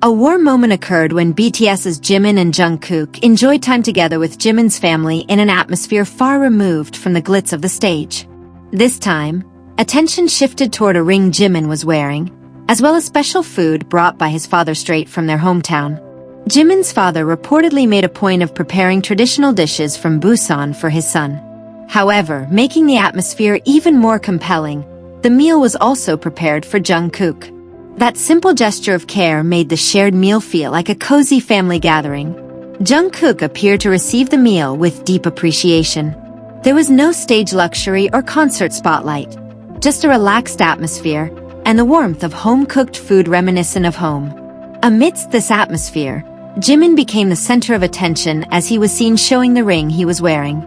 A warm moment occurred when BTS's Jimin and Jungkook enjoyed time together with Jimin's family in an atmosphere far removed from the glitz of the stage. This time, attention shifted toward a ring Jimin was wearing, as well as special food brought by his father straight from their hometown. Jimin's father reportedly made a point of preparing traditional dishes from Busan for his son. However, making the atmosphere even more compelling, the meal was also prepared for Jungkook. That simple gesture of care made the shared meal feel like a cozy family gathering. Jungkook appeared to receive the meal with deep appreciation. There was no stage luxury or concert spotlight, just a relaxed atmosphere and the warmth of home-cooked food reminiscent of home. Amidst this atmosphere, Jimin became the center of attention as he was seen showing the ring he was wearing.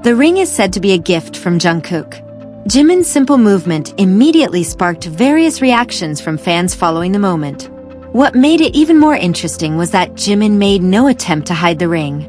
The ring is said to be a gift from Jungkook. Jimin's simple movement immediately sparked various reactions from fans following the moment. What made it even more interesting was that Jimin made no attempt to hide the ring.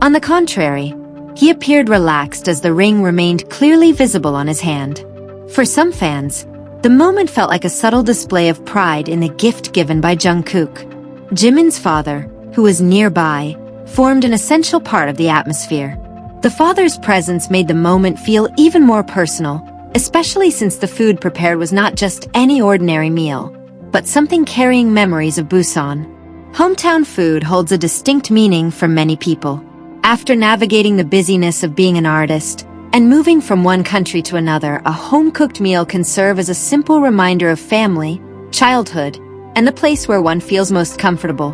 On the contrary, he appeared relaxed as the ring remained clearly visible on his hand. For some fans, the moment felt like a subtle display of pride in the gift given by Jungkook. Jimin's father, who was nearby, formed an essential part of the atmosphere. The father's presence made the moment feel even more personal, especially since the food prepared was not just any ordinary meal, but something carrying memories of Busan. Hometown food holds a distinct meaning for many people. After navigating the busyness of being an artist and moving from one country to another, a home-cooked meal can serve as a simple reminder of family, childhood, and the place where one feels most comfortable.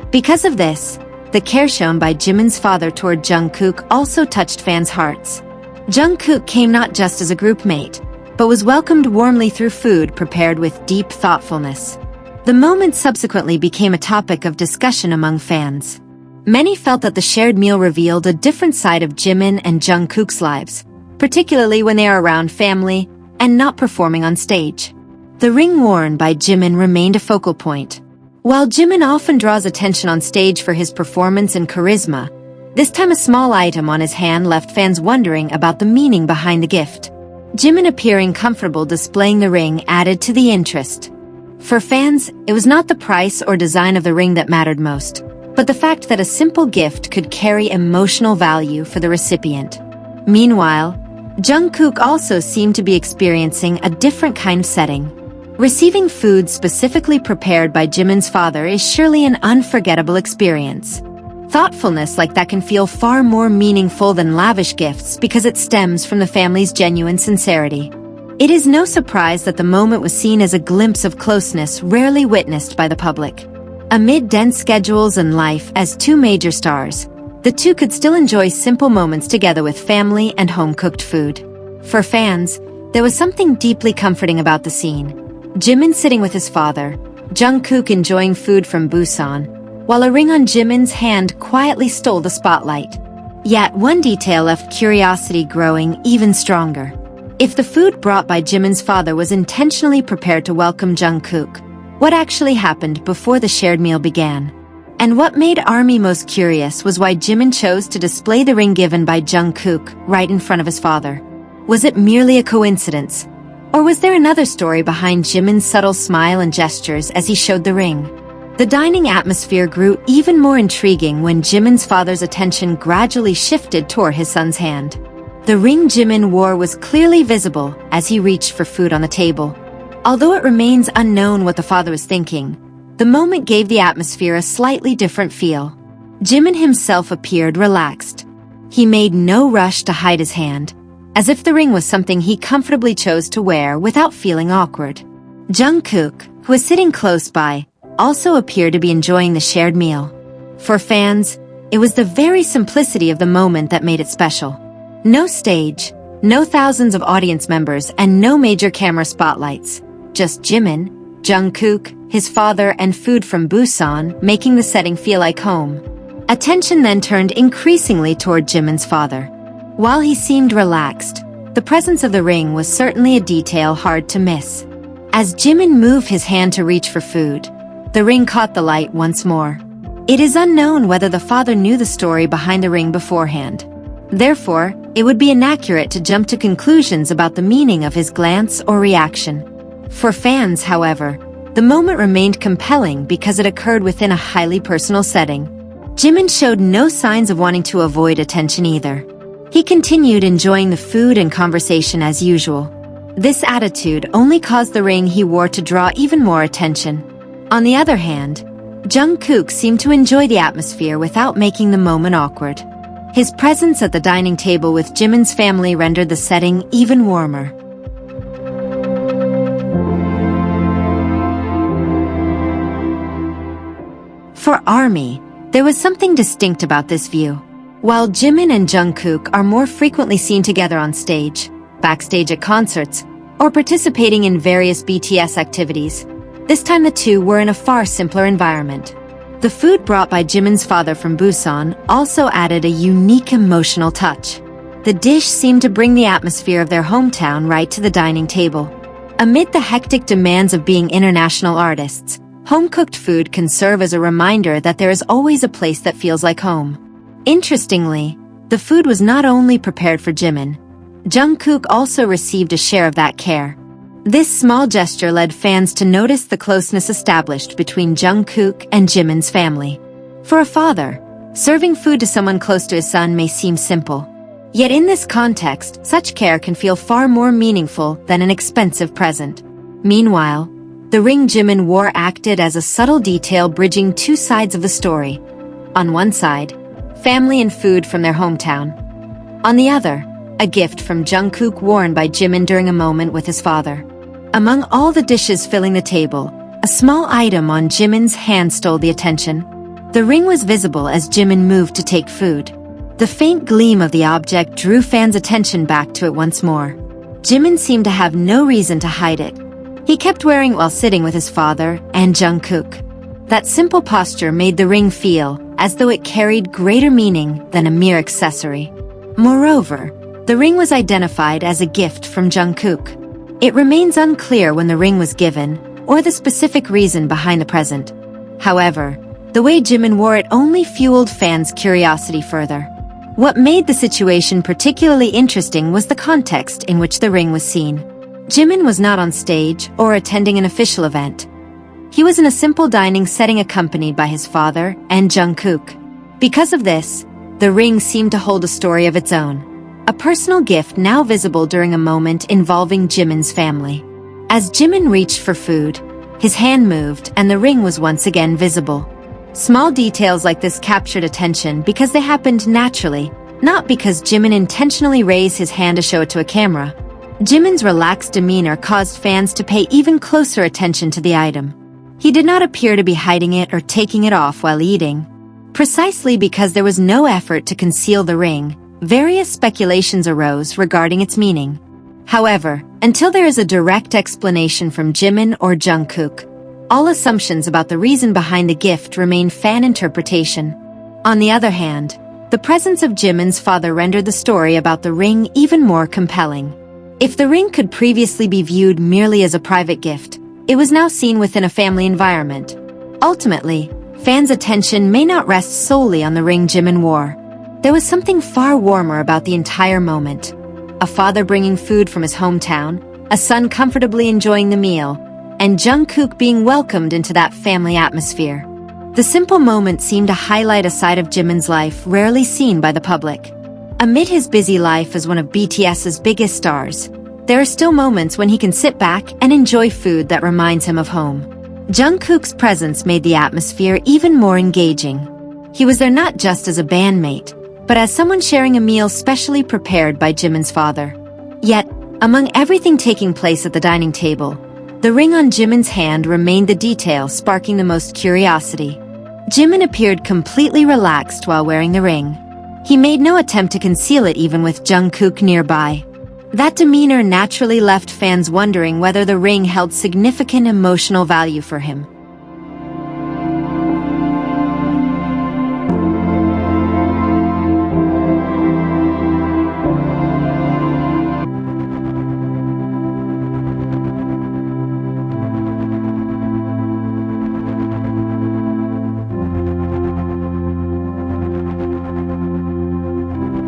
Because of this, the care shown by Jimin's father toward Jungkook also touched fans' hearts. Jungkook came not just as a group mate, but was welcomed warmly through food prepared with deep thoughtfulness. The moment subsequently became a topic of discussion among fans. Many felt that the shared meal revealed a different side of Jimin and Jungkook's lives, particularly when they are around family and not performing on stage. The ring worn by Jimin remained a focal point. While Jimin often draws attention on stage for his performance and charisma, this time a small item on his hand left fans wondering about the meaning behind the gift. Jimin appearing comfortable displaying the ring added to the interest. For fans, it was not the price or design of the ring that mattered most, but the fact that a simple gift could carry emotional value for the recipient. Meanwhile, Jungkook also seemed to be experiencing a different kind of setting. Receiving food specifically prepared by Jimin's father is surely an unforgettable experience. Thoughtfulness like that can feel far more meaningful than lavish gifts because it stems from the family's genuine sincerity. It is no surprise that the moment was seen as a glimpse of closeness rarely witnessed by the public. Amid dense schedules and life as two major stars, the two could still enjoy simple moments together with family and home-cooked food. For fans, there was something deeply comforting about the scene. Jimin sitting with his father, Jungkook enjoying food from Busan, while a ring on Jimin's hand quietly stole the spotlight. Yet one detail left curiosity growing even stronger. If the food brought by Jimin's father was intentionally prepared to welcome Jungkook, what actually happened before the shared meal began? And what made ARMY most curious was why Jimin chose to display the ring given by Jungkook right in front of his father. Was it merely a coincidence? Or was there another story behind Jimin's subtle smile and gestures as he showed the ring? The dining atmosphere grew even more intriguing when Jimin's father's attention gradually shifted toward his son's hand. The ring Jimin wore was clearly visible as he reached for food on the table. Although it remains unknown what the father was thinking, the moment gave the atmosphere a slightly different feel. Jimin himself appeared relaxed. He made no rush to hide his hand, as if the ring was something he comfortably chose to wear without feeling awkward. Jungkook, who was sitting close by, also appeared to be enjoying the shared meal. For fans, it was the very simplicity of the moment that made it special. No stage, no thousands of audience members, and no major camera spotlights. Just Jimin, Jungkook, his father, and food from Busan, making the setting feel like home. Attention then turned increasingly toward Jimin's father. While he seemed relaxed, the presence of the ring was certainly a detail hard to miss. As Jimin moved his hand to reach for food, the ring caught the light once more. It is unknown whether the father knew the story behind the ring beforehand. Therefore, it would be inaccurate to jump to conclusions about the meaning of his glance or reaction. For fans, however, The moment remained compelling because it occurred within a highly personal setting. Jimin showed no signs of wanting to avoid attention either. He continued enjoying the food and conversation as usual. This attitude only caused the ring he wore to draw even more attention. On the other hand, Jungkook seemed to enjoy the atmosphere without making the moment awkward. His presence at the dining table with Jimin's family rendered the setting even warmer. For ARMY, there was something distinct about this view. While Jimin and Jungkook are more frequently seen together on stage, backstage at concerts, or participating in various BTS activities, this time the two were in a far simpler environment. The food brought by Jimin's father from Busan also added a unique emotional touch. The dish seemed to bring the atmosphere of their hometown right to the dining table. Amid the hectic demands of being international artists, home-cooked food can serve as a reminder that there is always a place that feels like home. Interestingly, the food was not only prepared for Jimin. Jungkook also received a share of that care. This small gesture led fans to notice the closeness established between Jungkook and Jimin's family. For a father, serving food to someone close to his son may seem simple. Yet in this context, such care can feel far more meaningful than an expensive present. Meanwhile, the ring Jimin wore acted as a subtle detail bridging two sides of the story. On one side, family and food from their hometown. On the other, a gift from Jungkook worn by Jimin during a moment with his father. Among all the dishes filling the table, a small item on Jimin's hand stole the attention. The ring was visible as Jimin moved to take food. The faint gleam of the object drew fans' attention back to it once more. Jimin seemed to have no reason to hide it. He kept wearing it while sitting with his father and Jungkook. That simple posture made the ring feel as though it carried greater meaning than a mere accessory. Moreover, the ring was identified as a gift from Jungkook. It remains unclear when the ring was given or the specific reason behind the present. However, the way Jimin wore it only fueled fans' curiosity further. What made the situation particularly interesting was the context in which the ring was seen. Jimin was not on stage or attending an official event. He was in a simple dining setting accompanied by his father and Jungkook. Because of this, the ring seemed to hold a story of its own. A personal gift now visible during a moment involving Jimin's family. As Jimin reached for food, his hand moved and the ring was once again visible. Small details like this captured attention because they happened naturally, not because Jimin intentionally raised his hand to show it to a camera. Jimin's relaxed demeanor caused fans to pay even closer attention to the item. He did not appear to be hiding it or taking it off while eating. Precisely because there was no effort to conceal the ring, various speculations arose regarding its meaning. However, until there is a direct explanation from Jimin or Jungkook, all assumptions about the reason behind the gift remain fan interpretation. On the other hand, the presence of Jimin's father rendered the story about the ring even more compelling. If the ring could previously be viewed merely as a private gift, it was now seen within a family environment. Ultimately, fans' attention may not rest solely on the ring Jimin wore. There was something far warmer about the entire moment. A father bringing food from his hometown, a son comfortably enjoying the meal, and Jungkook being welcomed into that family atmosphere. The simple moment seemed to highlight a side of Jimin's life rarely seen by the public. Amid his busy life as one of BTS's biggest stars, there are still moments when he can sit back and enjoy food that reminds him of home. Jungkook's presence made the atmosphere even more engaging. He was there not just as a bandmate, but as someone sharing a meal specially prepared by Jimin's father. Yet, among everything taking place at the dining table, the ring on Jimin's hand remained the detail sparking the most curiosity. Jimin appeared completely relaxed while wearing the ring. He made no attempt to conceal it even with Jungkook nearby. That demeanor naturally left fans wondering whether the ring held significant emotional value for him.